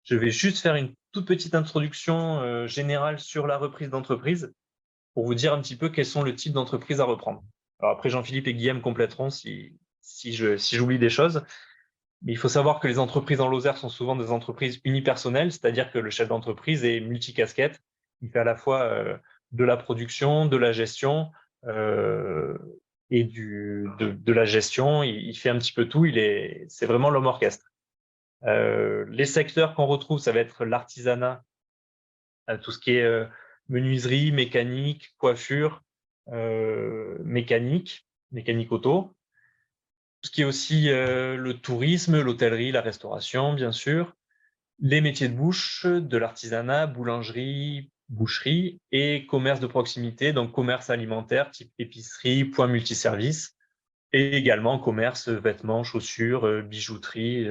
Je vais juste faire une toute petite introduction générale sur la reprise d'entreprise pour vous dire un petit peu quels sont le type d'entreprise à reprendre. Alors après, Jean-Philippe et Guillaume compléteront si j'oublie des choses. Mais il faut savoir que les entreprises en Lozère sont souvent des entreprises unipersonnelles, c'est-à-dire que le chef d'entreprise est multicasquette. Il fait à la fois de la production, de la gestion euh, et de la gestion. Il fait un petit peu tout. C'est vraiment l'homme orchestre. Les secteurs qu'on retrouve, ça va être l'artisanat, tout ce qui est menuiserie, mécanique, coiffure, mécanique auto. Tout ce qui est aussi le tourisme, l'hôtellerie, la restauration, bien sûr. Les métiers de bouche, de l'artisanat, boulangerie, boucherie et commerce de proximité, donc commerce alimentaire, type épicerie, point multiservice, et également commerce, vêtements, chaussures, bijouterie,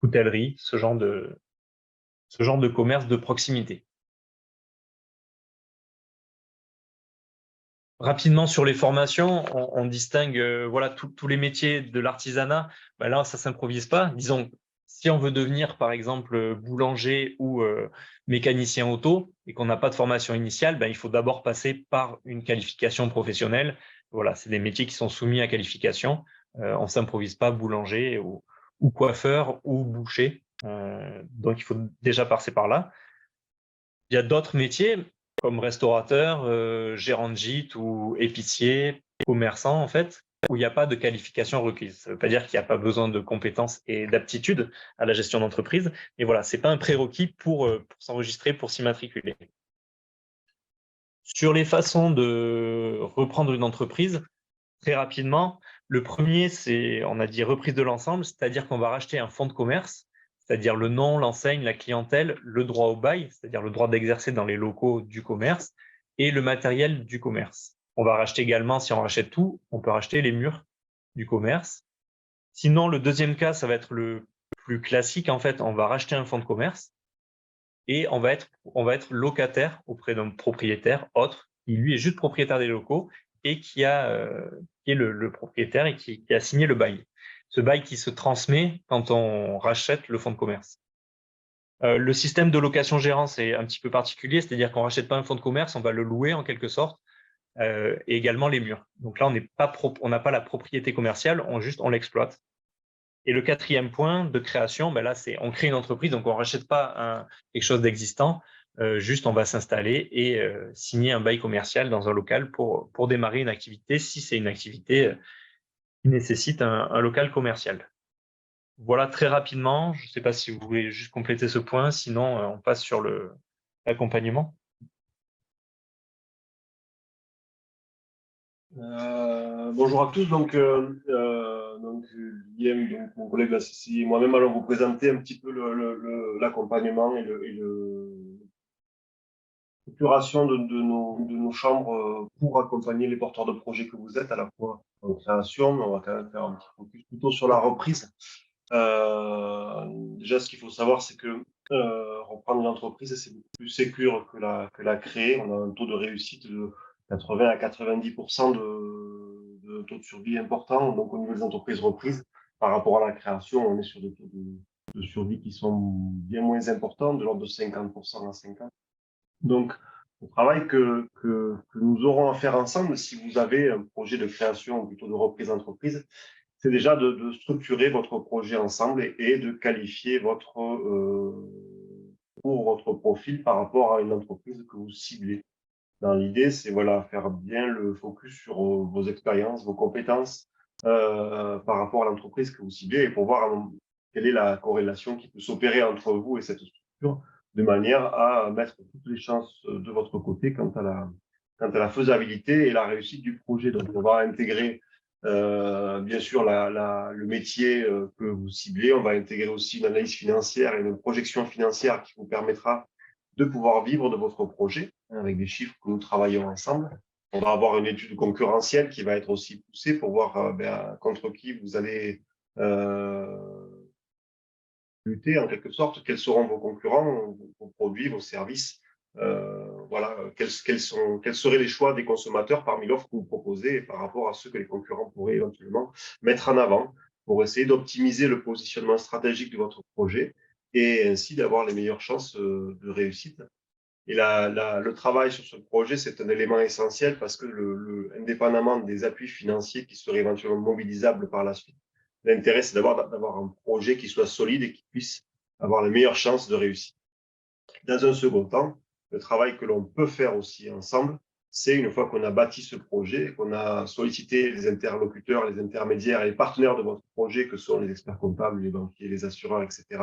hôtellerie, ce genre de commerce de proximité. Rapidement sur les formations, on distingue voilà tous les métiers de l'artisanat. Ben là, ça s'improvise pas. Disons, si on veut devenir par exemple boulanger ou mécanicien auto et qu'on n'a pas de formation initiale, ben, il faut d'abord passer par une qualification professionnelle. Voilà, c'est des métiers qui sont soumis à qualification. On s'improvise pas boulanger ou coiffeur ou boucher. Donc il faut déjà passer par là. Il y a d'autres métiers comme restaurateur, gérant de gîte ou épicier, commerçant en fait, où il n'y a pas de qualification requise. Ça ne veut pas dire qu'il n'y a pas besoin de compétences et d'aptitudes à la gestion d'entreprise, mais voilà, ce n'est pas un prérequis pour s'enregistrer, pour s'immatriculer. Sur les façons de reprendre une entreprise, très rapidement, le premier, c'est, on a dit reprise de l'ensemble, c'est-à-dire qu'on va racheter un fonds de commerce, c'est-à-dire le nom, l'enseigne, la clientèle, le droit au bail, c'est-à-dire le droit d'exercer dans les locaux du commerce, et le matériel du commerce. On va racheter également, si on rachète tout, on peut racheter les murs du commerce. Sinon, le deuxième cas, ça va être le plus classique. En fait, on va racheter un fonds de commerce et on va être locataire auprès d'un propriétaire autre qui, lui, est juste propriétaire des locaux et qui est le propriétaire et qui a signé le bail. Ce bail qui se transmet quand on rachète le fonds de commerce. Le système de location-gérance est un petit peu particulier, c'est-à-dire qu'on ne rachète pas un fonds de commerce, on va le louer en quelque sorte, et également les murs. Donc là, on n'a pas la propriété commerciale, on l'exploite. Et le quatrième point de création, ben là, c'est on crée une entreprise, donc on ne rachète pas quelque chose d'existant, juste on va s'installer et signer un bail commercial dans un local pour démarrer une activité, si c'est une activité qui nécessite un local commercial. Voilà très rapidement, je ne sais pas si vous voulez juste compléter ce point, sinon on passe sur l'accompagnement. Bonjour à tous, Guillaume, donc, mon collègue Cécile et moi-même allons vous présenter un petit peu l'accompagnement et structuration de nos chambres pour accompagner les porteurs de projets que vous êtes, à la fois en création, mais on va quand même faire un petit focus plutôt sur la reprise. Déjà, ce qu'il faut savoir, c'est que reprendre une entreprise, c'est beaucoup plus sécure que la créer. On a un taux de réussite de 80 à 90% de taux de survie important. Donc, au niveau des entreprises reprises, par rapport à la création, on est sur des taux de survie qui sont bien moins importants, de l'ordre de 50% à 50%. Donc, le travail que nous aurons à faire ensemble, si vous avez un projet de création ou plutôt de reprise d'entreprise, c'est déjà de structurer votre projet ensemble et de qualifier pour votre profil par rapport à une entreprise que vous ciblez. Dans l'idée, c'est voilà, faire bien le focus sur vos expériences, vos compétences par rapport à l'entreprise que vous ciblez et pour voir quelle est la corrélation qui peut s'opérer entre vous et cette structure de manière à mettre toutes les chances de votre côté quant à la faisabilité et la réussite du projet. Donc, on va intégrer bien sûr le métier que vous ciblez. On va intégrer aussi une analyse financière et une projection financière qui vous permettra de pouvoir vivre de votre projet avec des chiffres que nous travaillons ensemble. On va avoir une étude concurrentielle qui va être aussi poussée pour voir contre qui vous allez lutter en quelque sorte, quels seront vos concurrents, vos produits, vos services. Voilà, quels seraient les choix des consommateurs parmi l'offre que vous proposez et par rapport à ce que les concurrents pourraient éventuellement mettre en avant pour essayer d'optimiser le positionnement stratégique de votre projet et ainsi d'avoir les meilleures chances de réussite. Et le travail sur ce projet, c'est un élément essentiel parce que indépendamment des appuis financiers qui seraient éventuellement mobilisables par la suite, l'intérêt, c'est d'avoir un projet qui soit solide et qui puisse avoir les meilleures chances de réussite. Dans un second temps, le travail que l'on peut faire aussi ensemble, c'est une fois qu'on a bâti ce projet, qu'on a sollicité les interlocuteurs, les intermédiaires et les partenaires de votre projet, que sont les experts comptables, les banquiers, les assureurs, etc.,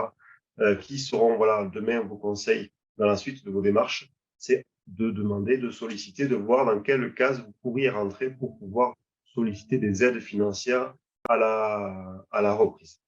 qui seront voilà, demain vos conseils dans la suite de vos démarches, c'est de demander, de solliciter, de voir dans quelle case vous pourriez rentrer pour pouvoir solliciter des aides financières à la reprise.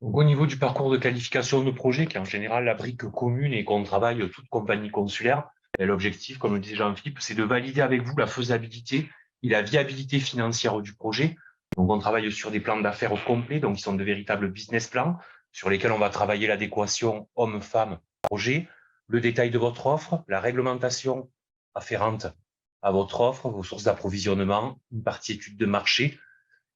Donc, au niveau du parcours de qualification de projet, qui est en général la brique commune et qu'on travaille toute compagnie consulaire, l'objectif, comme le disait Jean-Philippe, c'est de valider avec vous la faisabilité et la viabilité financière du projet. Donc, on travaille sur des plans d'affaires complets, donc qui sont de véritables business plans, sur lesquels on va travailler l'adéquation homme-femme projet, le détail de votre offre, la réglementation afférente à votre offre, vos sources d'approvisionnement, une partie étude de marché.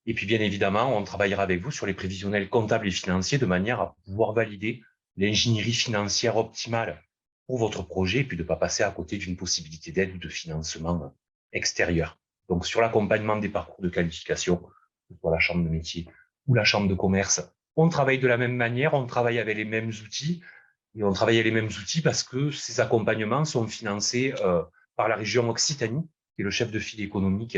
Et puis, bien évidemment, on travaillera avec vous sur les prévisionnels comptables et financiers de manière à pouvoir valider l'ingénierie financière optimale pour votre projet et puis de ne pas passer à côté d'une possibilité d'aide ou de financement extérieur. Donc, sur l'accompagnement des parcours de qualification, que ce soit la chambre de métier ou la chambre de commerce, on travaille de la même manière, on travaille avec les mêmes outils et on travaille avec les mêmes outils parce que ces accompagnements sont financés par la région Occitanie, qui est le chef de file économique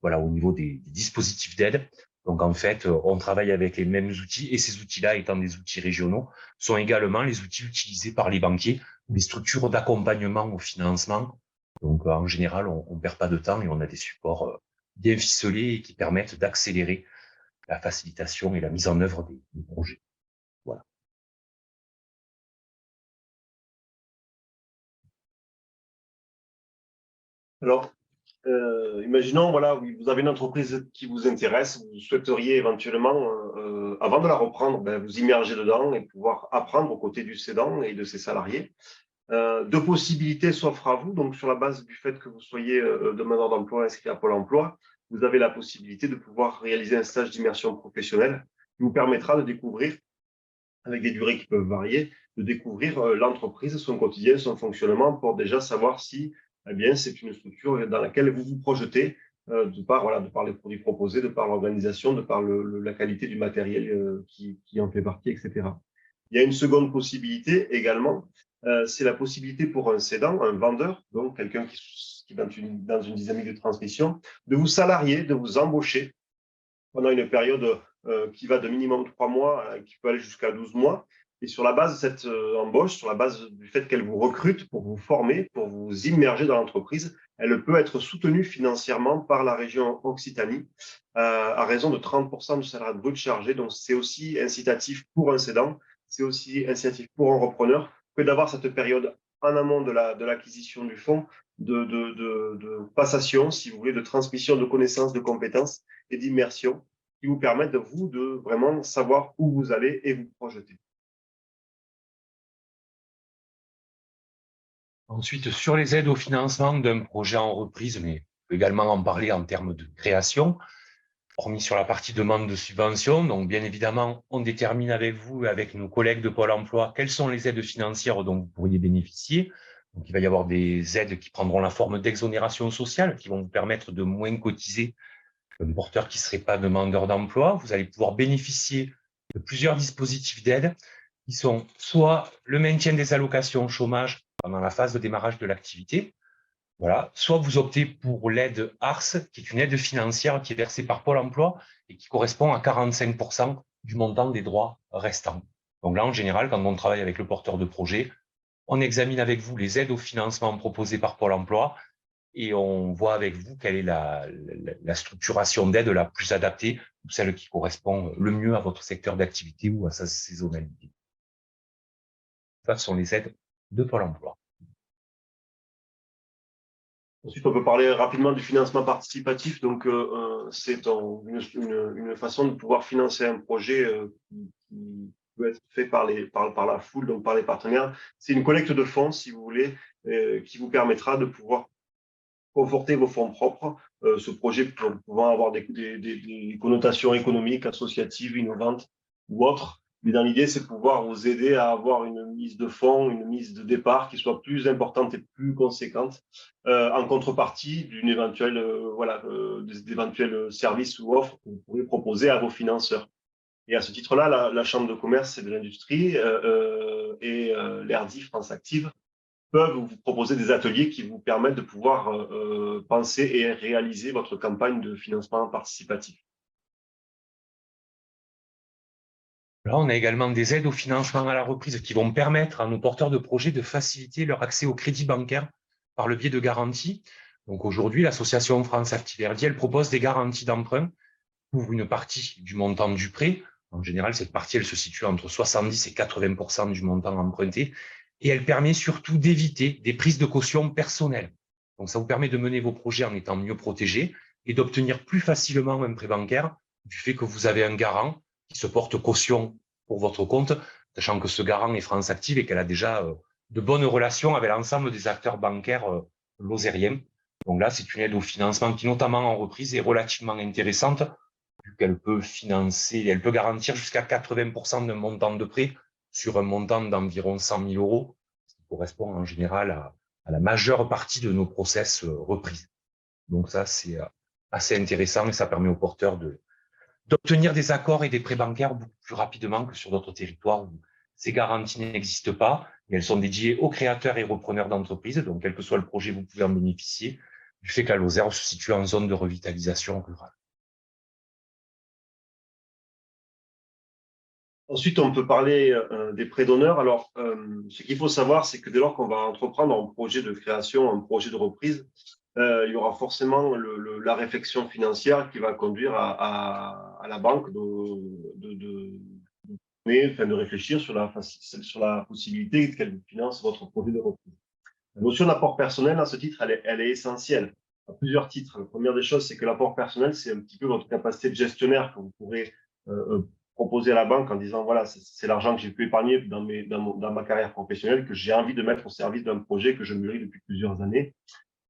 voilà, au niveau des dispositifs d'aide. Donc, en fait, on travaille avec les mêmes outils et ces outils-là, étant des outils régionaux, sont également les outils utilisés par les banquiers ou les structures d'accompagnement au financement. Donc, en général, on ne perd pas de temps et on a des supports bien ficelés et qui permettent d'accélérer la facilitation et la mise en œuvre des projets. Voilà. Alors, imaginons, voilà, vous avez une entreprise qui vous intéresse, vous souhaiteriez éventuellement, avant de la reprendre, vous immerger dedans et pouvoir apprendre aux côtés du cédant et de ses salariés. Deux possibilités s'offrent à vous. Donc, sur la base du fait que vous soyez demandeur d'emploi inscrit à Pôle emploi, vous avez la possibilité de pouvoir réaliser un stage d'immersion professionnelle qui vous permettra de découvrir, avec des durées qui peuvent varier, de découvrir l'entreprise, son quotidien, son fonctionnement, pour déjà savoir si eh bien, c'est une structure dans laquelle vous vous projetez, de par, voilà, de par les produits proposés, de par l'organisation, de par la qualité du matériel qui en fait partie, etc. Il y a une seconde possibilité également, c'est la possibilité pour un cédant, un vendeur, donc quelqu'un qui est dans une dynamique de transmission, de vous salarier, de vous embaucher pendant une période qui va de minimum 3 mois, qui peut aller jusqu'à 12 mois. Et sur la base de cette embauche, sur la base du fait qu'elle vous recrute pour vous former, pour vous immerger dans l'entreprise, elle peut être soutenue financièrement par la région Occitanie à raison de 30% du salaire brut chargé. Donc, c'est aussi incitatif pour un cédant, c'est aussi incitatif pour un repreneur que d'avoir cette période en amont de l'acquisition du fonds de passation, si vous voulez, de transmission de connaissances, de compétences et d'immersion qui vous permettent de vous de vraiment savoir où vous allez et vous projeter. Ensuite, sur les aides au financement d'un projet en reprise, mais on peut également en parler en termes de création, hormis sur la partie demande de subvention. Donc, bien évidemment, on détermine avec vous et avec nos collègues de Pôle emploi quelles sont les aides financières dont vous pourriez bénéficier. Donc, il va y avoir des aides qui prendront la forme d'exonération sociale, qui vont vous permettre de moins cotiser qu'un porteur qui ne serait pas demandeur d'emploi. Vous allez pouvoir bénéficier de plusieurs dispositifs d'aide qui sont soit le maintien des allocations chômage pendant la phase de démarrage de l'activité, voilà. Soit vous optez pour l'aide ARS, qui est une aide financière qui est versée par Pôle emploi et qui correspond à 45% du montant des droits restants. Donc là, en général, quand on travaille avec le porteur de projet, on examine avec vous les aides au financement proposées par Pôle emploi et on voit avec vous quelle est la structuration d'aide la plus adaptée ou celle qui correspond le mieux à votre secteur d'activité ou à sa saisonnalité. Ça, ce sont les aides de Pôle emploi. Ensuite, on peut parler rapidement du financement participatif. Donc, c'est une façon de pouvoir financer un projet qui peut être fait par la foule, donc par les partenaires. C'est une collecte de fonds, si vous voulez, qui vous permettra de pouvoir conforter vos fonds propres ce projet pouvant avoir des connotations économiques, associatives, innovantes ou autres. Mais dans l'idée, c'est pouvoir vous aider à avoir une mise de fonds, une mise de départ qui soit plus importante et plus conséquente en contrepartie d'une éventuelle, d'éventuels services ou offres que vous pourrez proposer à vos financeurs. Et à ce titre-là, la Chambre de commerce et de l'industrie l'ERDI France Active peuvent vous proposer des ateliers qui vous permettent de pouvoir penser et réaliser votre campagne de financement participatif. Là, on a également des aides au financement à la reprise qui vont permettre à nos porteurs de projets de faciliter leur accès au crédit bancaire par le biais de garanties. Donc aujourd'hui, l'association France Active ERDI, elle propose des garanties d'emprunt pour une partie du montant du prêt. En général, cette partie, elle se situe entre 70 et 80% du montant emprunté. Et elle permet surtout d'éviter des prises de caution personnelles. Donc, ça vous permet de mener vos projets en étant mieux protégés et d'obtenir plus facilement un prêt bancaire du fait que vous avez un garant qui se porte caution pour votre compte, sachant que ce garant est France Active et qu'elle a déjà de bonnes relations avec l'ensemble des acteurs bancaires lozériens. Donc là, c'est une aide au financement qui, notamment en reprise, est relativement intéressante, vu qu'elle peut financer, elle peut garantir jusqu'à 80% d'un montant de prêt sur un montant d'environ 100 000 euros, ce qui correspond en général à la majeure partie de nos process reprises. Donc ça, c'est assez intéressant et ça permet aux porteurs d'obtenir des accords et des prêts bancaires beaucoup plus rapidement que sur d'autres territoires où ces garanties n'existent pas et elles sont dédiées aux créateurs et repreneurs d'entreprises. Donc, quel que soit le projet, vous pouvez en bénéficier du fait que la Lozère se situe en zone de revitalisation rurale. Ensuite, on peut parler des prêts d'honneur. Alors, ce qu'il faut savoir, c'est que dès lors qu'on va entreprendre un projet de création, un projet de reprise, il y aura forcément la réflexion financière qui va conduire à la banque de réfléchir sur la possibilité qu'elle finance votre projet de reprise. La notion d'apport personnel, à ce titre, elle est essentielle à plusieurs titres. La première des choses, c'est que l'apport personnel, c'est un petit peu votre capacité de gestionnaire que vous pourrez proposer à la banque en disant, voilà, c'est l'argent que j'ai pu épargner dans ma carrière professionnelle, que j'ai envie de mettre au service d'un projet que je mûris depuis plusieurs années.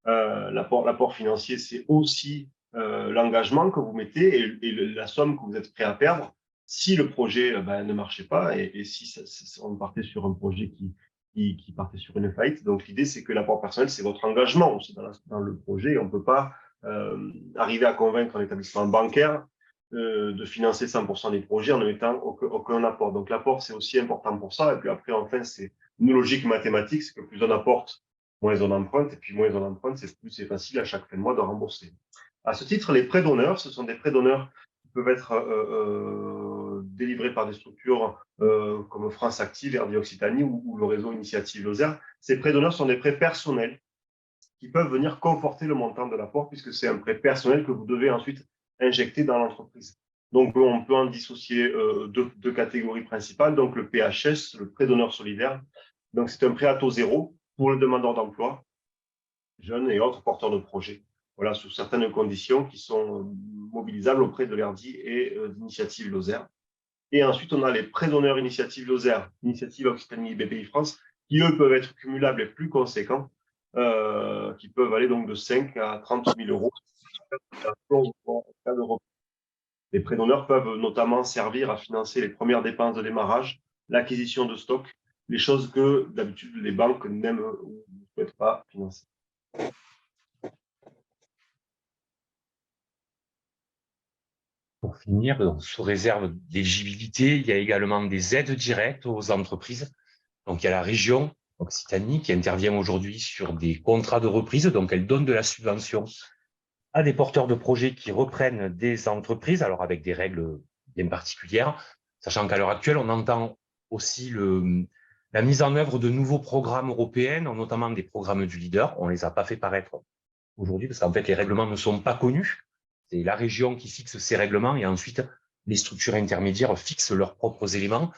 L'apport financier, c'est aussi l'engagement que vous mettez et la somme que vous êtes prêt à perdre si le projet ne marchait pas et si on partait sur un projet qui partait sur une faillite. Donc, l'idée, c'est que l'apport personnel, c'est votre engagement aussi dans le projet. On ne peut pas arriver à convaincre un établissement bancaire de financer 100% des projets en ne mettant aucun apport. Donc, l'apport, c'est aussi important pour ça. Et puis après, enfin, c'est une logique mathématique, c'est que plus on apporte, moins on emprunte, et puis moins on emprunte, plus c'est facile à chaque fin de mois de rembourser. À ce titre, les prêts d'honneur, ce sont des prêts d'honneur qui peuvent être délivrés par des structures comme France Active, ERDI Occitanie ou le réseau Initiative Lozère. Ces prêts d'honneur sont des prêts personnels qui peuvent venir conforter le montant de l'apport puisque c'est un prêt personnel que vous devez ensuite injecter dans l'entreprise. Donc, on peut en dissocier deux catégories principales. Donc, le PHS, le prêt d'honneur solidaire. Donc, c'est un prêt à taux zéro pour le demandeur d'emploi, jeunes et autres porteurs de projets. Voilà, sous certaines conditions qui sont mobilisables auprès de l'ERDI et d'Initiative Lozère. Et ensuite, on a les prêts d'honneur Initiative Lozère, Initiative Occitanie et BPI France, qui, eux, peuvent être cumulables et plus conséquents, qui peuvent aller donc de 5 à 30 000 euros. Les prêts d'honneur peuvent notamment servir à financer les premières dépenses de démarrage, l'acquisition de stock, les choses que d'habitude les banques n'aiment ou ne souhaitent pas financer. Pour finir, donc, sous réserve d'éligibilité, il y a également des aides directes aux entreprises. Donc, il y a la région Occitanie qui intervient aujourd'hui sur des contrats de reprise. Donc, elle donne de la subvention à des porteurs de projets qui reprennent des entreprises, alors avec des règles bien particulières, sachant qu'à l'heure actuelle, on entend aussi la mise en œuvre de nouveaux programmes européens, notamment des programmes du leader. On ne les a pas fait paraître aujourd'hui parce qu'en fait, les règlements ne sont pas connus. C'est la région qui fixe ces règlements et ensuite, les structures intermédiaires fixent leurs propres éléments.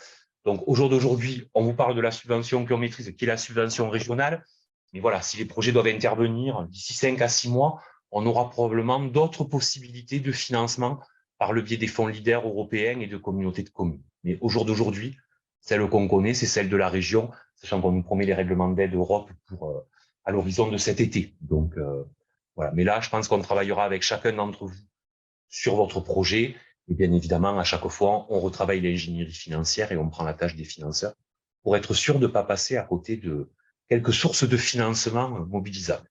Donc, au jour d'aujourd'hui, on vous parle de la subvention que l'on maîtrise, qui est la subvention régionale. Mais voilà, si les projets doivent intervenir d'ici 5 à 6 mois, on aura probablement d'autres possibilités de financement par le biais des fonds leaders européens et de communautés de communes. Mais au jour d'aujourd'hui, celle qu'on connaît, c'est celle de la région, sachant qu'on nous promet les règlements d'aide Europe à l'horizon de cet été. Donc, Voilà. Mais là, je pense qu'on travaillera avec chacun d'entre vous sur votre projet. Et bien évidemment, à chaque fois, on retravaille l'ingénierie financière et on prend la tâche des financeurs pour être sûr de ne pas passer à côté de quelques sources de financement mobilisables.